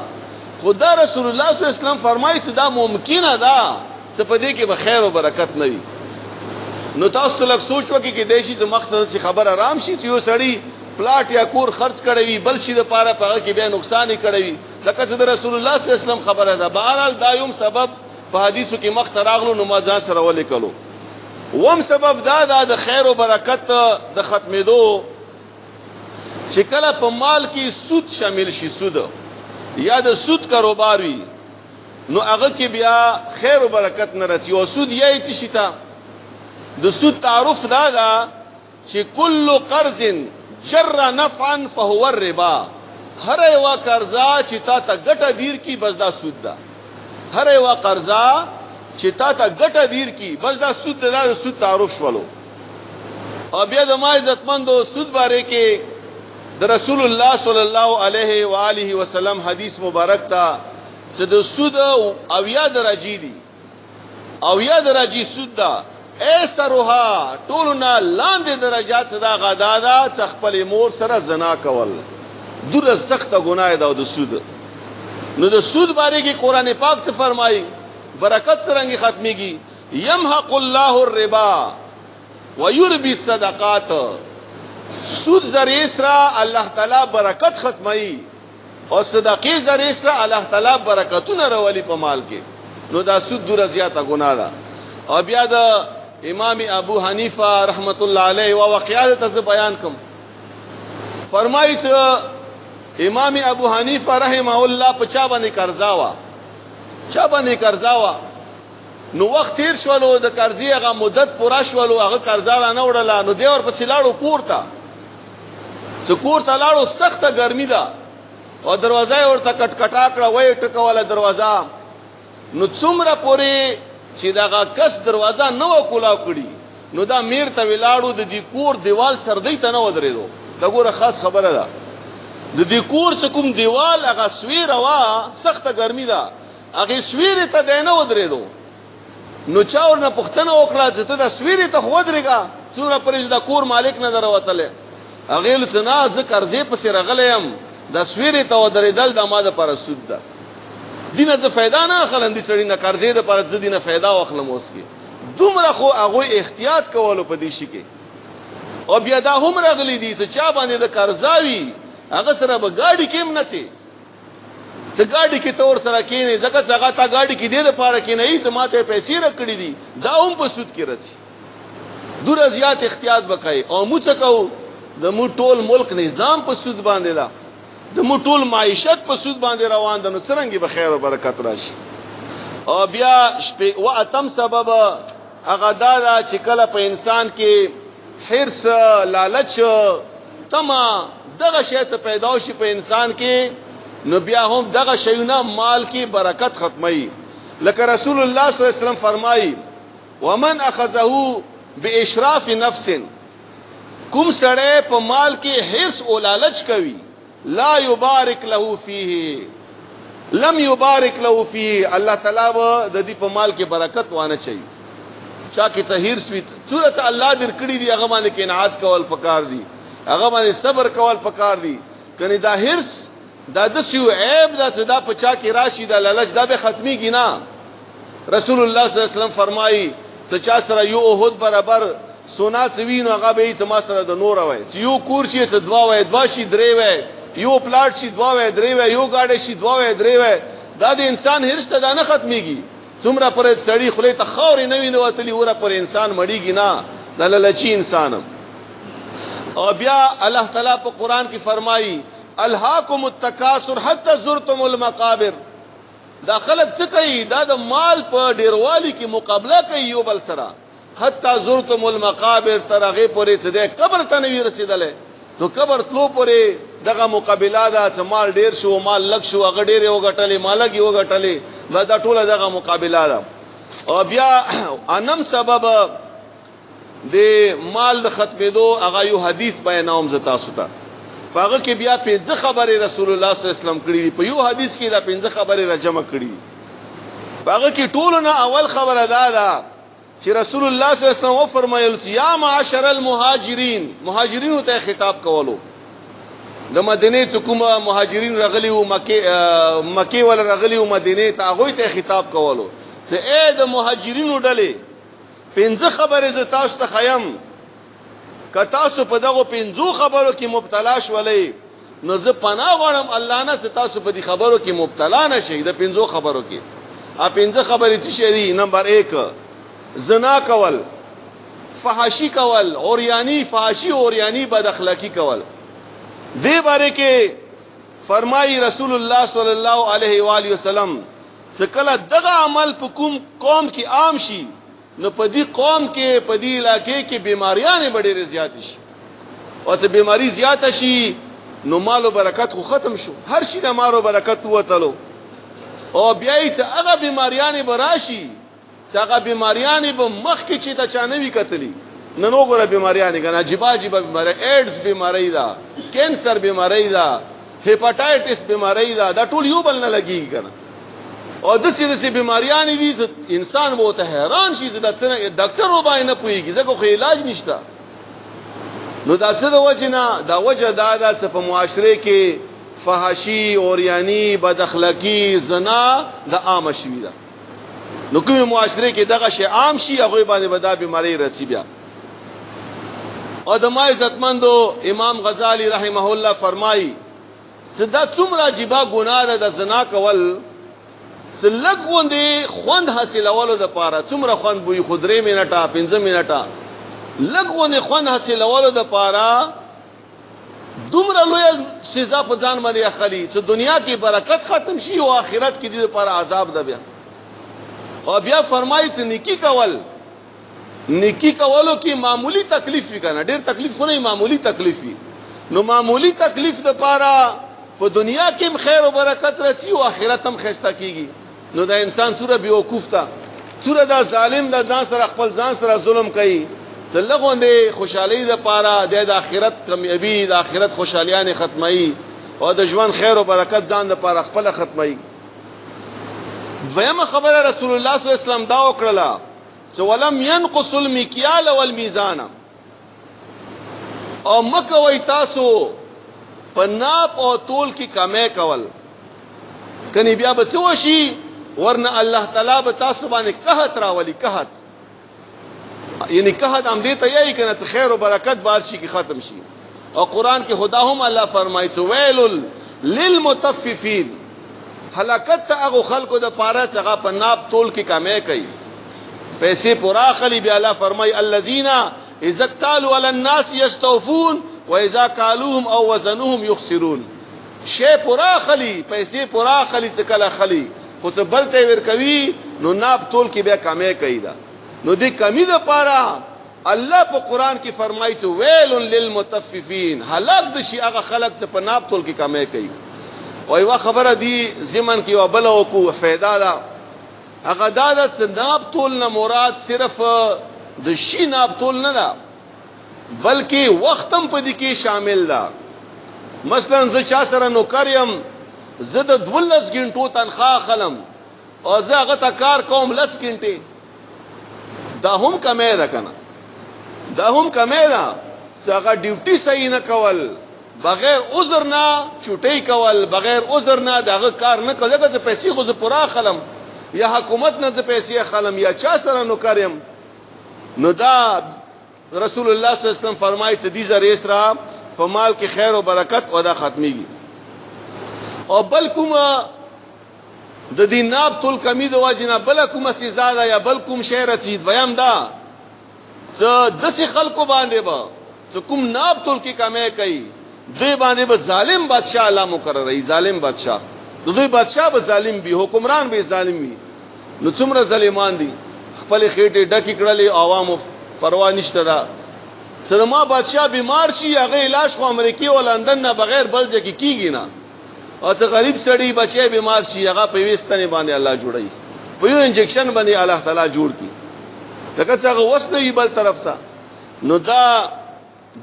خدا رسول الله صلی الله علیه وسلم فرمایي چې دا ممکنه ده چې په دې کې به خیر او برکت نه وي نو تاسو لږ سوچ وکړئ چې دیشي چې مقصد شي خبر آرام شي چې یو سړی پلاټ یا کور خرڅ کړی وي بل شي د پاره پاره کې به نقصان کړی وي لکه چې رسول الله صلی الله علیه وسلم خبره ده بهرحال دا یوم سبب په حدیثو کې مخ تراغلو نمازان سره ولیکلو وم سبب دا د خیر او برکت د ختمېدو چې کله په مال کې سود شامل شي سود یا د سود کاروبار وي نو هغه کې بیا خیر او برکت نه رسي او سود یې چې شتا د سود تعارف دا چې کل قرض جر نفعا فهو الربا هر یو قرضا چې تا ته ګټه دیر کی بس دا سود ده هر یو قرضا چې تا ته ګټه دیر کی بس دا سود ده دا سود تعارف شولو او بیا د ما عزتمندو سود باره کې د رسول الله صلی الله علیه و آله وسلم حدیث مبارک تا چې د سود او یا درجی دي او یا درجی سود ده ایسروها ټولنا لاندې درجات صدا غدا دا چې خپل مور سره زنا کول دوره سخته ګناه ده د سود نو د سود باره کې قران پاک څه فرمایي برکت څنګه ختميږي يمحق الله الربا ويربي الصدقات سود ذریعہ سره الله تعالی برکت ختمي او صدقې ذریعہ سره الله تعالی برکتونه راولي په مال کې نو دا سود دوره زیاته ګناه ده او بیا د امام ابو حنیفه رحمت الله علیه او واقعات ته بیان کوم فرمایي چې امام ابو حنیفه رحمه الله په چا باندې قرضا وا نو وخت تیر شولو د قرضې هغه مدت پوره شولو هغه قرضدار نه وړله نو دی ورپسې لاړو کور ته سکور ته لاړو سخته ګرمي ده او دروازه یې ورته کټکټا کړه وایي ټکوله دروازه نو څومره پورې چې دغه کس دروازه نه و کولاو کړي نو دا میر ته ولاړو د دې کور دیوال سردی ته نه ودرېدو دا ګوره خاص خبره ده د دې کور څخه کوم دیوال هغه سویره وا سخته ګرمي ده هغه سویره ته دی نه ودرېدو نو چا ورنه پوښتنه وکړه چې ته د سویره ته ودرېږه څومره پرې د کور مالک نه دروتله هغه لڅنا ز قرضې پسې رغلم د سویره ته ودرېدل د ما د پر سود ده دینه ز फायदा نه اخلم دي سړی نه قرضې د پر ز دینه फायदा واخلم اوس کې دومره خو هغه احتیاط کولو په دې شي کې او بیا دا هم راغلي دي چې چا باندې د قرضاوي هغه سره به گاډي کېم نه چي څه گاډي کې تور سره کېنه ځکه څنګه تا گاډي کې دې د پاره کې نه هي سماته پیسې رکړې دي دا هم په سود کې راځي دوره زیات احتیاط وکړي او موږ څه کوو د مو ټول ملک نظام په سود باندې دا د مو ټول معیشت په سود باندې روان ده نو څنګه به خیر او برکت راشي او بیا شپې و اتم سبب هغه دا چې کله په انسان کې حرص لالچ تما دغه شی ته پیدا شي په انسان کې نو بیا هم دغه شیونه مال کې برکت ختمي لکه رسول الله صلی الله علیه وسلم فرمایي ومن اخذه باشراف نفس کوم سړی په مال کې حرص او لالچ کوي لا یبارک له فیه لم یبارک له فیه الله تعالی د دې په مال کې برکت وانه چي چا کې ته حرص وي صورت الله درکړي دي هغه باندې قناعت کول پکار دي هغه باندې صبر کول پکار دي کني دا حرص دا د شیو عیب دا چې دا پچا کې راشي دا لالچ دا به ختمي کی نه رسول الله صلی الله علیه وسلم فرمایي ته چا سره یو احد برابر سونا سوینو هغه به ته ما سره د نور وای یو کور شي ته دوا وای دوا شي درې وای یو پلاټ شي دوا وای درې وای یو گاډي شي دوا وای درې وای دا د انسان هرڅ ته دا نه ختميږي څومره پر سړی خله ته خوري نوی نو وتلی وره پر انسان مړیږي نه لالچی انسانم او بیا الله تعالی په قران کې فرمایي الهاکم التکاثر حتى زرتم المقابر دا خلق څه کوي دا د مال په ډیروالي کې مقابله کوي یو بل سره حتى زرتم المقابر ترغه پورې څه ده قبر ته نوی رسیدله نو قبر تلو پورې دغه مقابله دا چې مال ډیر شو مال لږ شو هغه ډیر یو غټلې مالګي یو غټلې دا ټوله دغه مقابله ده او بیا انم سبب د مال د ختمېدو هغه یو حدیث بیانوم ز تاسو ته هغه کې بیا 15 خبره رسول الله صلی الله علیه وسلم کړې دي په یو حدیث کې دا 15 خبره راجمع کړې دي هغه کې ټولونه اول خبره ده چې رسول الله صلی الله علیه وسلم فرمایل یا معاشر المهاجرین مهاجرین ته خطاب کولو د مدینه ته کوم مهاجرین رغلی او مکه ول رغلی او مدینه ته هغه ته خطاب کولو چې اے د مهاجرینو ډلې 15 خبره ز تاسو ته خیم که تاسو په دغه 15 خبرو کې مبتلا شولې نو زه پناه غواړم الله نه چې تاسو په دې خبرو کې مبتلا نشئ د 15 خبرو کې ا 15 خبرې څه شي نمبر 1 زنا کول فحاشی کول اوریانی فحاشی اوریانی بد اخلاقی کول دې باره کې فرمایي رسول الله صلی الله علیه و آله وسلم څکله دغه عمل په کوم قوم کې عام شي نو په دې قوم کې په دې علاقې کې بیماریاں ډېرې زیات شي او ته بیماری زیات شي نو مال او برکت خو ختم شو هر شي د مال او برکت وته او بیا یې هغه بیماریاں براشي څنګه بیماریاں به مخ کې چې تا چانوي کتلی نن وګوره بیماریاں کنه عجیب بیماری ایډز بیماری دا کینسر بیماری دا هپاتایټس بیماری دا ټول یو بل نه لګي کنه او د سې بیماریاں دي انسان وو ته حیران شي چې دا څنګه ډاکټر وبای نه پويږي ځکه خو علاج نشته نو دا څه د وجنه دا وجه دا چې په معاشره کې فحاشی اوریانی بد اخلاقی زنا د عام شوی دا نو کومه معاشره کې دغه شی عام شي هغه باندې بدا بیماری رسی بیا او د ما عزتمندو امام غزالی رحمه الله فرمایي چې دا څومره عجیب ګناه ده د زنا کول سلګ غوندي خوند حاصلولو د پاره څومره خوند بوې خضرې منټه 15 منټه لګ غوندي خوند حاصلولو د پاره دومره لوی سزا په ځان باندې اخلي چې دنیا کې برکت ختم شي او آخرت کې د لپاره عذاب ده بیا او بیا فرمایي چې نیکی کولو کې معمولی تکلیف وی کنه، ډیر تکلیف خو نه، معمولی تکلیف وی. نو معمولی تکلیف د پاره په دنیا کې هم خیر او برکت رسی او آخرت هم خسته کیږي. نو دا انسان سوره بیوقوف تا، سوره دا ظالم دا ځان سره خپل ځان سره ظلم کوي، سلغونده خوشحالي د پاره د آخرت کامیابی، د آخرت خوشحالیان ختمي او د ژوند خیر او برکت ځان د پاره خپل ختمي. ویمه خبره رسول الله صلی الله علیه وسلم دا وکړه چې ولم ينقص المكيال والميزان، او مکوي تاسو په ناپ او تول کې کمې کول، کني بیا به څه وشي، ورنه الله تعالی به تاسو باندې قحط راولي. قحط یعنی قحط هم دې ته یې کنه چې خیر او برکت بار شي کې ختم شي. او قران کې خدا هم الله فرمایي چې ویل للمطففين، هلاکت هغه خلکو د پاره چې هغه په ناپ تول کې کمې کوي، پیسې پورا خلی. بیا الله فرمایي الذين اذا اكتالوا على الناس يستوفون واذا كالوهم او وزنوهم يخسرون. شی پورا خلی، پیسې پورا خلی، څه کله خلی خو ته بلته ور کوي، نو ناپ تول کې بیا کمې کوي. دا نو دې کمی د پاره الله په قران کې فرمایي چې ویل للمطففين، هلاک د شي هغه خلک چې په ناپ تول کې کمې کوي. او یو خبره دی زمن کې او بل او کو فائدہ ده، هغه دا د ناپ تول نه مراد صرف د شي ناپ تول نه ده، بلکې وختم په دې کې شامل ده. مثلا زه چا سره نوکر یم، زه د 12 غنټو تنخواه خلم او زه هغه ته کار کوم 10 غنټې، دا هم کمې ده کنه، دا هم کمې ده چې هغه ډیوټي صحیح نه کول، بغیر عذر نه چټي کول، بغیر عذر نه دغه کار نه کول، چې پیسې خو زه پورا خلم یا حکومت نه زه پیسې خلم یا چا سره نوکر یم. نو دا رسول الله صلی الله علیه وسلم فرمایي چې دې ذریعہ سره په مال کې خیر او برکت او دا ختميږي. او بل کوم د دې ناب تل کمی د واجنه بل کوم سزا ده یا بل کوم شی رسید ویم دا چې د سې خلکو باندې با چې کوم ناب تل کې کمې کوي، دوی باندې به ظالم بادشاہ الله مقرره، ظالم بادشاہ، دوی بادشاہ به ظالم وي، حکمران به ظالم وي. نو څومره ظالمان دي، خپل خېټه ډکی کړلې، عوامو پروا نشته ده. سلمہ بادشاہ بیمار شي، هغه علاج خو امریکای او لندن نه بغیر بل ځای کې کیږي نه. او ته غریب سړی بچي بیمار شي، هغه په وستنه باندې الله جوړي، په یو انجکشن باندې الله تعالی جوړ کی، لکه څنګه وسنه بل طرف ته. نو دا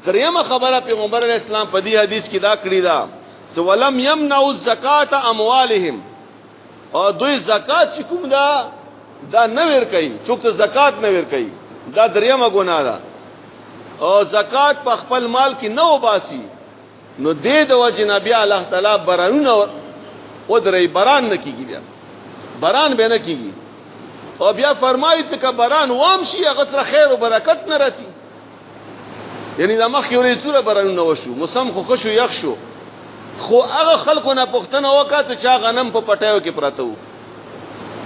دریمه خبره پیغمبر علیہ السلام په دې حدیث کې دا کړی دا چې ولم يمنعوا الزکات اموالهم، او دوی زکات کوم دا نه ور کوي، څوک ته زکات نه ور کوي، دا دریمه ګناه ده. او زکات په خپل مال کې نه وباسي، نو دې د وجه نبی الله تعالی بارانونه ودرې باران نه کیږي، بیا باران به نه کیږي. او بیا فرمایي چې که باران وام شي هغه سره خیر او برکت نه راځي. یعنی دا مخ یو ریتوره بارانونه وشو، موسم خو خوشو یخ شو، خو هغه خلکو نه پښتنه وکړه چې غنم په پټیو کې پراته وو،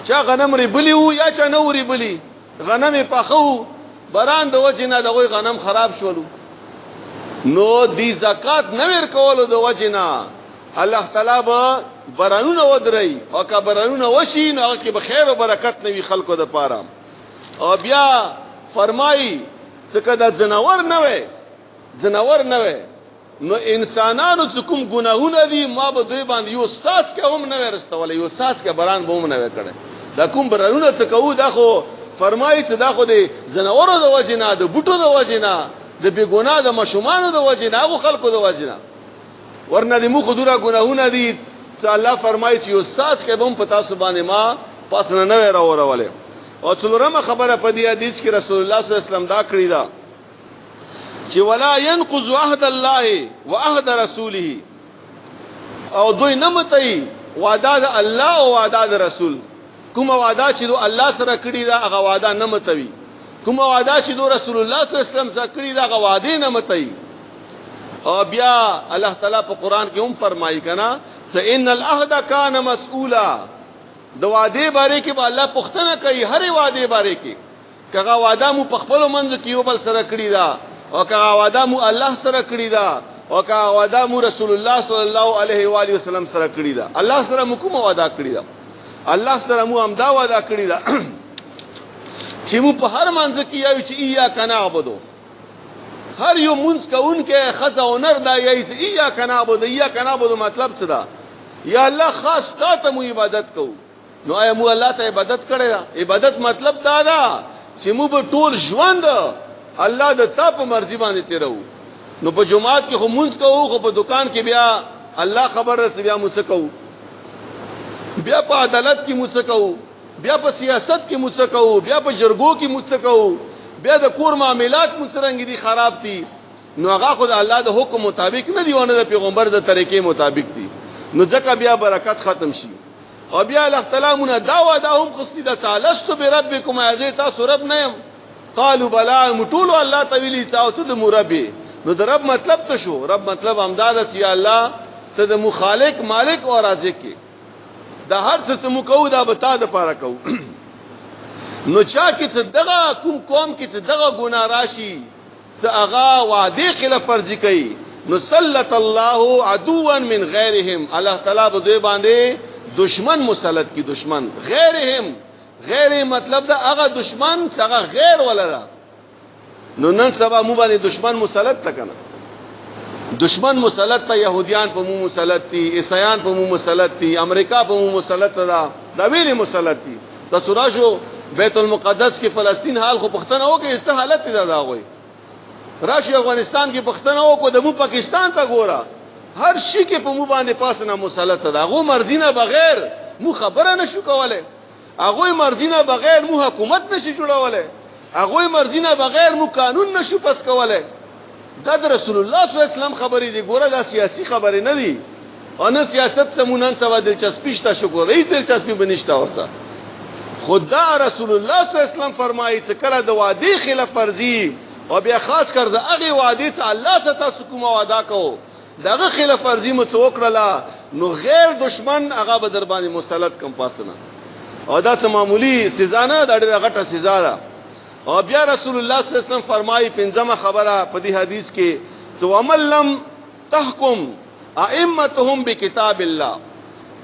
چا غنم ریبلی وو یا چا نه ریبلی، غنم پخو، باران د وجه نه دغه غنم خراب شولو. نو دی زکات نه ور کولو د وجه نه الله تعالی به بارانونه ودري، او که بارانونه وشي نو هغه کې به خیر او برکت نه وي خلکو د پاره. او بیا فرمایي چې کدا زناور نه وي نو انسانانو چې کوم ګناهونه دي ما به دوی باندې یو ساس کې هم نه ورستول، یو ساس کې باران به هم نه وکړي. دا کوم بارانونه چې کوو دا خو فرمایي چې دا خو د زناورو د وجه نه، د بوټو د وجه نه، د بیګناه د مشومانو د وجه نه، هغه خلکو د وجه نه، ورنه د مخ دوره ګناهونه دي چې الله فرمایي چې یو ساس کې هم پتا سبحانه ما پس نه راوړولې. او څلورمه خبره په دې حدیث کې رسول الله صلی الله علیه وسلم دا کړی دا چې ولا ينقض عهد الله وعهد رسوله، او دوی نه متي وعده د الله او وعده د رسول. کوم وعده چې دو الله سره کړی دا هغه وعده نه متوي، کوم وعده چې دو رسول الله صلی الله علیه وسلم سره کړی دا هغه وعده نه متي. او بیا الله تعالی په قران کې هم فرمایي کنا ان العهد کان مسئولا، د وعده باره کې به الله پوښتنه کوي، هر وعده باره کې، کغه وعده مو په خپل منځ کې یو بل سره کړی دا، او کغه وعده مو الله سره کړی دا، او کغه وعده مو رسول الله صلی الله علیه و آله وسلم سره کړی دا. الله سره مو کوم وعده کړی دا؟ الله سره مو هم دا وعده کړی دا چې مو په هر منځ کې یو چې ایاک نعبدو، هر یو منځ کوونکې خزه او نر دا یی چې ایاک نعبدو. ایاک نعبدو مطلب څه ده؟ یا الله خاص تا ته مو عبادت کوو. نو آیا مو الله ته عبادت کړی دا؟ عبادت مطلب دا ده چې مو به ټول ژوند الله د تا په مرضی باندې تیرو. نو په جمعات کې خو منځ کوو، خو په دکان کې بیا الله خبر رسې بیا مو څه کوو، بیا په عدالت کې مو څه کوو، بیا په سیاست کې مو څه کوو، بیا په جرګو کې مو څه کوو، بیا د کور معاملات مو څرنګه دي خراب دي. نو هغه خو د الله د حکم مطابق نه دی ونه د پیغمبر د طریقې مطابق دي. نو ځکه بیا برکت ختم شي. او بیا الله تعالی مونږ داوا دا هم قصیده تعالست بربکم ازه تاسو رب نه يم. قالوا بلا مټول الله تعالی تاسو د مربي. نو د رب مطلب ته شو، رب مطلب امداد چې الله ته د مخالق مالک او رازق کې دا هر څه مو کوو دا به تا د پاره کوو. نو چا کې څه دغه کوم قوم کې څه دغه ګناه راشي څه هغه وعده خلاف فرض کوي، نو سلط الله عدوا من غیرهم، الله تعالی به دوی باندې دشمن مسلط کی. دشمن غیرهم، غیر مطلب دا هغه دشمن څنګه غیر ولدا. نو نن سبا مو باندې دشمن مسلط تا کنه، دشمن مسلط تا، يهوديان په مو مسلط دي، عیسایان په مو مسلط دي، امریکا په مو مسلط ده، دا ویلي مسلط دي. د سوراشو بیت المقدس کې فلسطین حال خو پښتنه او کې څه حالت ده دا غوي. راشي افغانستان کې پښتنه او کو د مو پاکستان ته ګوره، هر شي کې په مو باندې پاسنه مسلط ده. هغه مرزینه بغیر مو خبره نشو کوله، هغه مرزینه بغیر مو حکومت نشي جوړوله، هغه مرزینه بغیر مو قانون نشو پس کوله. دا د رسول الله صلی الله علیه وسلم خبرې دي. ګوره دا سیاسي خبرې نه دي، او نه سیاست سمونن سوا دلچسپی شته. شکر هیڅ دلچسپی بنشته ورسره. خدا رسول الله صلی الله علیه وسلم فرمایي چې کله د وعده خلاف ورزي او بیا خاص کر د هغه وعده ته الله ستاسو تاسو کوم وعده کو دغه خلاف ورزي مو څوکړه، نو غیر دشمن هغه به در باندې مسلط کم پاسنه. او دا څه معمولی سزا نه، دا ډېره غټه سزا ده. او بیا رسول الله صلی الله علیه وسلم فرمایي پنځمه خبره په دې حدیث کې چې ومن لم تحکم ائمتهم بکتاب الله،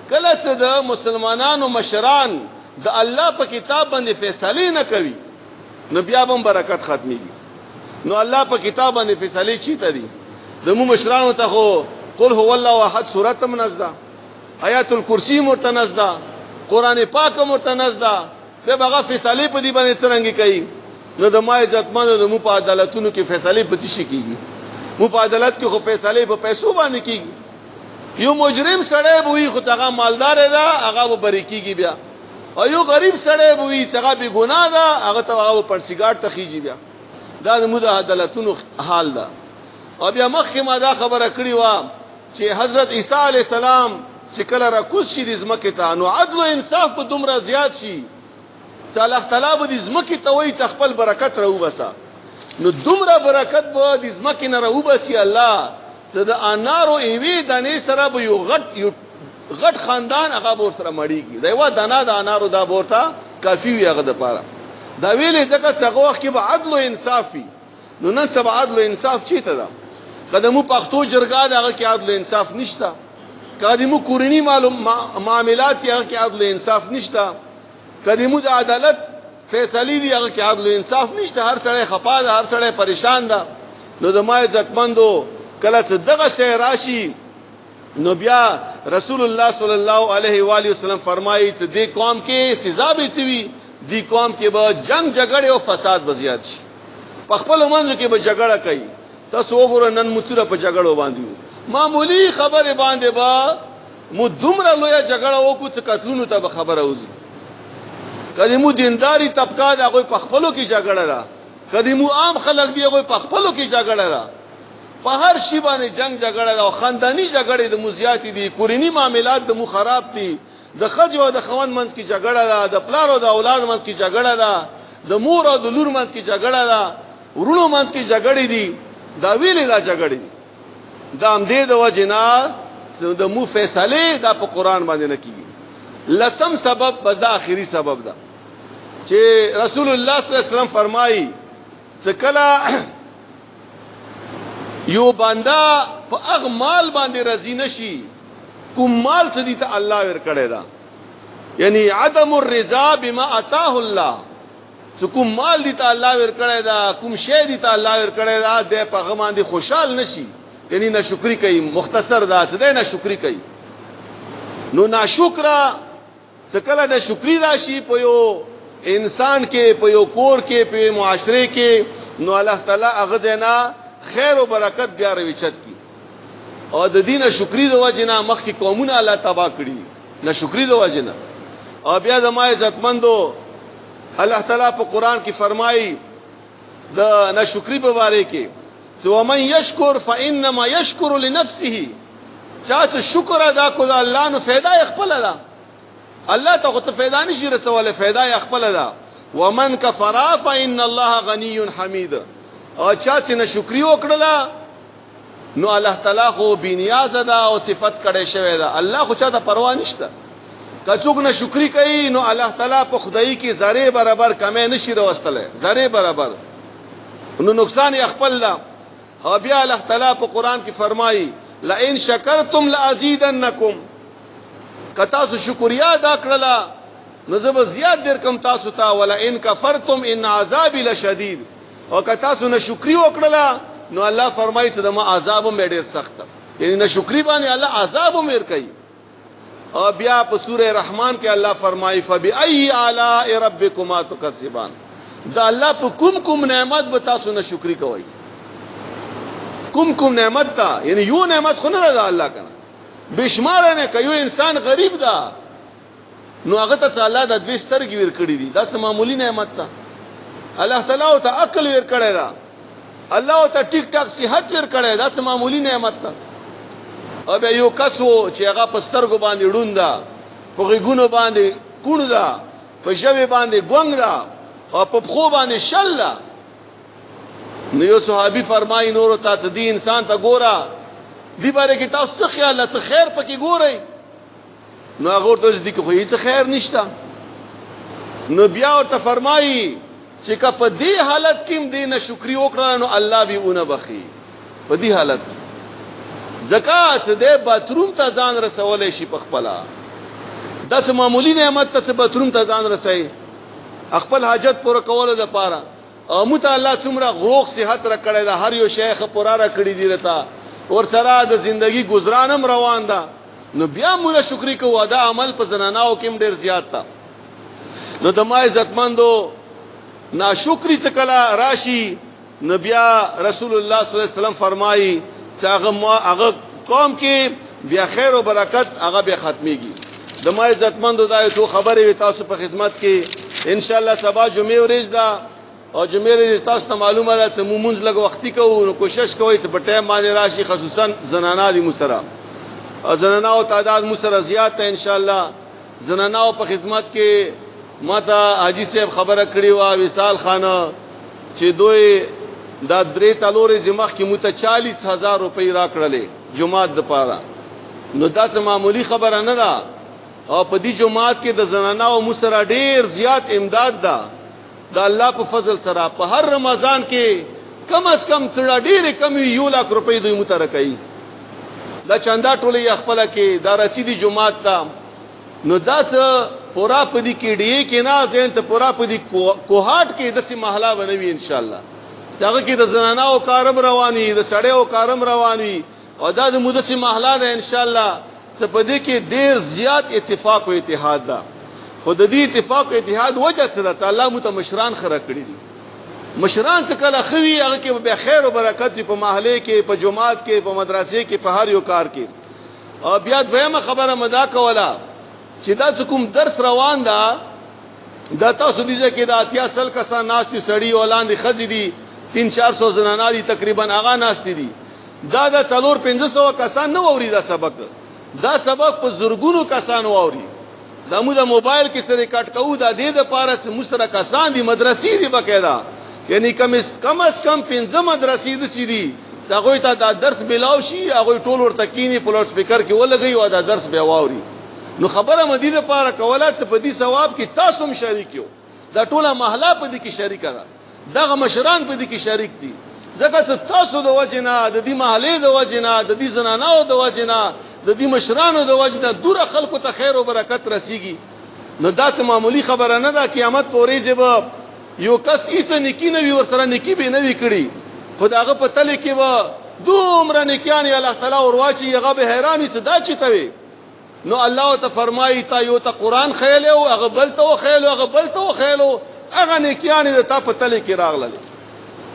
کله چې د مسلمانانو مشران د الله په کتاب باندې فیصله نه کوي نو بیا هم برکت ختميږي. نو الله په کتاب باندې فیصله چی ته دي؟ د مو مشرانو ته خو قل هو الله احد سورۃ منزدا، آیات الکرسی مرتنزدا، قران پاک مرتنزدا، به هغه فیصله په دې باندې څنګه کوي. نو د ما عزتمنو د مو په عدالتونو کې فیصله پتی شي کیږي. مو په عدالت کې خو فیصله په پیسو باندې کیږي. یو مجرم سړی وي خو هغه مالدار ده، هغه به بری کیږي بیا. او یو غریب سړی وي چې هغه به ګناه ده، هغه ته هغه پرسیګاټ ته خيږي بیا. دا د مو د عدالتونو حال ده. او بیا مخکې ما دا خبره کړې و چې حضرت عیسی علی السلام چې کله راکوز شي د ځمکې ته، نو عدل او انصاف په دومره زیات شي چې الله تعالی به د ځمکې ته وایي چې خپل برکت راوبسا. نو دومره برکت به د ځمکې نه راوبسي الله چې د انارو ایوي دانې سره به یو غټ خاندان هغه بور سره مړیږي. دا یو دانه د انارو دا بورته کافی وي هغه د پاره. دا ویلې ځکه چې هغه وخت کې به عدل او انصاف وي. نو نن سبا عدل او انصاف چیته ده؟ قدمو پښتو جرګه دغه کې عدل او انصاف نشته. قدمو کورنی معاملات هغه کې عدل او انصاف نشته. قدمو د عدالت فیصله دی هغه کې عدل او انصاف نشته. هر سړی خپا ده، هر سړی پریشان ده. نو د ما عزتمندو کله چې دغه شی راشي نو بیا رسول الله صلی الله علیه و آله وسلم فرمایي چې دې قوم کې سزا به چوي، دې قوم کې به جنگ جګړه او فساد به زیات شي. په خپل منځ کې به جګړه کوي. تاسو وګورئ نن مصره په جګړو باندې معمولی خبره باندې با مو دومره لوی جګړه وکړو چې قتلونو ته به خبره وځي. کله مو دینداري طبقه دا کوئی په خپلو کې جګړه ده، کله مو عام خلک دی کوئی په خپلو کې جګړه ده. په هر شی باندې جنگ جګړه ده او خاندانی جګړې د موزیات دي، کورنی معاملات د مو خراب دي، د خځو او د خوان منځ کې جګړه ده، د پلار او د اولاد منځ کې جګړه ده، د مور او د لور منځ کې جګړه ده، ورونو منځ کې جګړې دي. دا ویلې دا جګړې دا هم دې د وجنا د مو فیصله دا په قران باندې نه کیږي. لسم سبب بس دا اخیری سبب ده چې رسول الله صلی الله علیه وسلم فرمایي چې کله یو بندا په هغه مال باندې راضي نشي کوم مال څه دي ته الله ور کړی دا، یعنی عدم الرضا بما اتاه الله، کوم مال دي ته الله ور کړی دا کوم شی دي ته الله ور کړی دا د په غمان دي خوشحال نشي یعنی ناشکری کوي مختصر دا څه دی ناشکری کوي نو ناشکرا څکله ناشکری راشي په یو انسان کې په یو کور کې په معاشره کې نو الله تعالی هغه دینا خیر او برکت بیا رويچت کی او د دینه شکرې د وجنه مخکې قومونه الله تبا کړی نه شکرې د وجنه او بیا د ما عزتمندو الله تعالی په قران کې فرمایي د ناشکری په باره کې چې ومن یشکر فانما یشکر لنفسه چاته شکر ادا کو د الله نو फायदा خپل ده الله ته خو फायदा نشي رسوله फायदा خپل ده ومن کفر فان الله غنی حمید او چا چې نشکری وکړه نو الله تعالی خو بنیاز ده او صفت کړي شوی ده الله خو چا ته پروا نشته کڅوګ نشکری کوي نو الله تعالی په خدای کې ذره برابر کمه نشي راوستله ذره برابر نو نقصان یې خپل ده او بیا الله تعالی په قران کې فرمایي لئن شکرتم لازیدنکم کتا سو شکریا ادا کړلا نو زب زیات در کم تاسو ته ولا ان کفرتم ان عذاب لشدید او کتا سو نشکری وکړلا نو الله فرمایي ته د ما عذاب مې ډیر سخت یعنی نشکری باندې الله عذاب مې ور کوي او بیا په سوره رحمان کې الله فرمایي فبأي آلاء ربكما تكذبان دا الله په کوم نعمت به تاسو نشکری کوي کوم نعمت تا یعنی یو نعمت خو نه ده الله کنه بشمار نه کوي انسان غریب ده نو هغه ته الله د دوی سترګې ور کړې دي دا معمولی نعمت ده الله تعالی او ته عقل ور کړی دا الله او ته ټیک ټاک صحت ور کړی دا معمولی نعمت ده او به یو کسو چې هغه په سترګو باندې ړوندا په غوګونو باندې کون ده په ژبه باندې ګونګ ده او په خو باندې شل ده نو یو صحابي فرمایي نور ته دې انسان ته ګورا دی باره کې تاسو خیال څه خیر پکې ګورئ نو هغه ته دې کې خو هیڅ خیر نشته نو بیا ورته فرمایي چې که په دې حالت کې دې نشکری وکړه نو الله به اون بخي په دې حالت کې زکات دې باتروم ته ځان رسولې شي په خپل داسې معمولی نعمت ته باتروم ته ځان رسي خپل حاجت پوره کول لپاره او مت الله څومره غوغ صحت را کړی دا هر یو شیخ پورا را کړی دی رتا ور سره د زندگی گزارانم روان ده نو بیا موږ شکرې کوو دا عمل په زناناو کې ډیر زیات تا نو د ما عزتمندو ناشکری څکلا راشي نو بیا رسول الله صلی الله علیه وسلم فرمایي چې هغه قوم کې بیا خیر او برکت هغه به ختميږي د ما عزتمندو دا یو خبره تاسو په خدمت کې ان شاء الله سبا جمعه ورځ ده او جمعه تاسو ته معلومه ده ته مونږ لګ وختي کوو نو کوشش کوئ چې په ټایم باندې راشي خصوصا زنانا دي مسره او زناناو تعداد مسره زیات ده ان شاء الله زناناو په خدمت کې ماته حاجی صاحب خبره کړې و وصال خانه چې دوی دا درې سالورې زمخ کې مت 40000 روپۍ را کړلې جمعات د پاره نو دا څه معمولی خبره نه ده او په دې جمعات کې د زناناو مسره ډیر زیات امداد ده دا الله په فضل سره په هر رمضان کې کم از کم تر ډیره کم 1 لک روپۍ دوی مترکای دا چاندا ټولې خپل کې دا رسیدي جمعات ته نو دا څه پورا پدی کې ډی کې نه ځین ته پورا پدی کوهات کې د سي محله بنوي ان شاء الله څنګه کې د زنانو کارم رواني د سړیو کارم رواني او دا د مدسي محله ده ان شاء الله څه پدی کې ډیر زیات اتفاق او اتحاد ده خود دې اتفاق او اتحاد وجه څه ده الله متمشران خره کړی دي مشران څه کله خوي هغه کې به خیر او برکت په محله کې په جمعات کې په مدرسې کې په هر یو کار کې او بیا دویمه خبره مدا کوله چې دا کوم درس روان ده دا تاسو دې کې دا اتیا سل کسان ناشتي سړی اولاندې خځې دي 300-400 زنانه دي تقریبا هغه ناشتي دي دا 400-500 کسان نه ووري دا سبق دا سبق په زورګونو کسان ووري دا موږ د موبایل کې سره کټ کوو دا د پاره مسره کسان دي مدرسې دي بقاعده یعنی کم از کم 15 مدرسې دي هغه ته دا درس بلاو شي هغه ټول ورته کینی په لوډ سپیکر کې ولګي او دا درس به واوري نو خبره مدیده لپاره کوله چې په دې ثواب کې تاسو هم شریک یو دا ټوله محله په دې کې شریک ده دغه مشران په دې کې شریک دي ځکه چې تاسو د وجنه د دې محله د وجنه د دې زنانو د وجنه د دې مشرانو د وجنه دوره خلکو ته خیر او برکت رسیږي نو دا څه معمولی خبره نه ده قیامت پورې جب یو کس هیڅ نیکی نه وي ورسره نیکی به نه وي کړی خداغه په تل کې و دومره نیکیان الله تعالی ورواچي هغه به حیرانی صدا چتوي نو الله ته فرمایي تا یو ته قران خیل او هغه بل ته خیل او هغه بل ته خیل هغه نیکیان د تا په تل کې راغله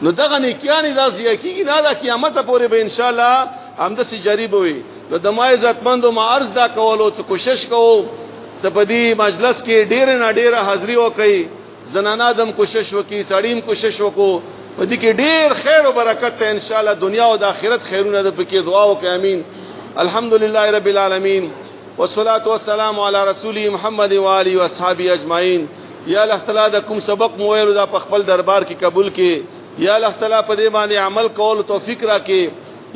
نو دغه نیکیان د ازیاکی نه د قیامت پورې به ان شاء الله همد سي جاری بوي نو د ما عزتمندو ما عرض دا کولو ته کوشش کوو چې په دې مجلس کې ډېر نه ډېر حاضری وکړي زنانه دم کوشش وکړي سړیم کوشش وکړو په دې کې ډېر خیر او برکت ته ان شاء الله دنیا او د آخرت خیرونه ده پکې دعا وکړئ امين الحمدلله رب العالمین والصلاه والسلام علی رسول محمد و آله و اصحابہ اجمعین یا الله تعالی د کوم سبق مو ویلو دا په خپل دربار کې قبول کړي یا الله تعالی په دې باندې عمل کول توفیق راکړي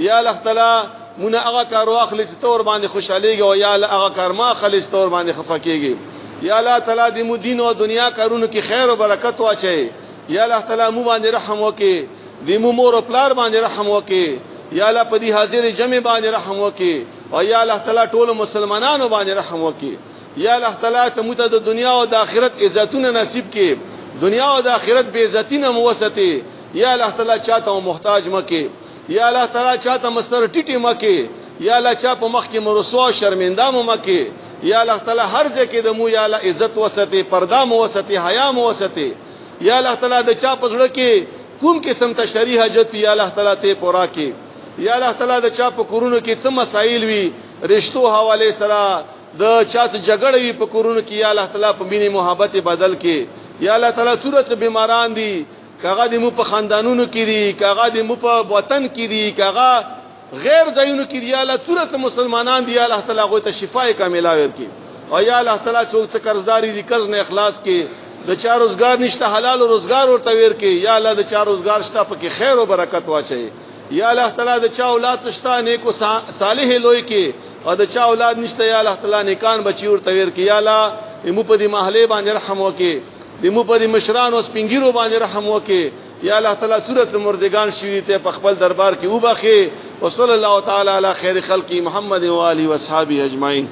یا الله تعالی مونږ هغه کار واخلې چې تور باندې خوشاليږي او یا هغه کار ما خلص تور باندې خفه کېږي یا الله تعالی دې مو دین او دنیا کارونو کې خیر او برکت واچي یا الله تعالی مو باندې رحم وکي دې مو مور او پلار باندې رحم وکي یا الله په دې حاضر جمع باندې رحم وکي او یا الله تعالی ټول مسلمانانو باندې رحم وکي یا الله تعالی ته مو ته د دنیا او د آخرت عزتونه نصیب کړي دنیا او د آخرت به عزتینه موسته یا الله تعالی چاته محتاج مکه یا الله تعالی چاته مستر ټیټی مکه یا الله چا په مخ کې مرسوا شرمنده مکه یا الله تعالی هر ځکه د مو یا الله عزت وسته پردا مو وسته حیا مو وسته یا الله تعالی د چا په زړه کې کوم قسم ته شریعه حاجت یا الله تعالی ته پورا کې یا الله تعالی د چا په کورونو کې څه مسائل وي رشتو حواله سره د چا څه جګړه وي په کورونو کې یا الله تعالی په مینه محبت بدل کې یا الله تعالی صورت بیماران دي کاغه د مو په خاندانونو کې دي کاغه د مو په وطن کې دي کاغه غیر ځایونو کې دی یا الله صورت مسلمانان دی یا الله تعالی غو ته شفای کامله ورکړي او یا الله تعالی څوک څه قرضداري دي قرض نه اخلاص کې د چا روزګار نشته حلال روزګار ورته ورکړي یا الله د چا روزګار شته پکې خیر او برکت واچي یا الله تعالی د چا اولاد شته نیکو صالح لوی کې او د چا اولاد نشته یا الله تعالی نیکان بچي ورته ورکړي یا الله مو په دې محله باندې رحم وکړي دمو په دې مشران او سپینګیرو باندې رحم وکړي یا الله تعالی صورت مردگان شوی ته په خپل دربار کې وبخي وصلی الله تعالی علی خیر خلقی محمد و آله و اصحابہ اجمعین.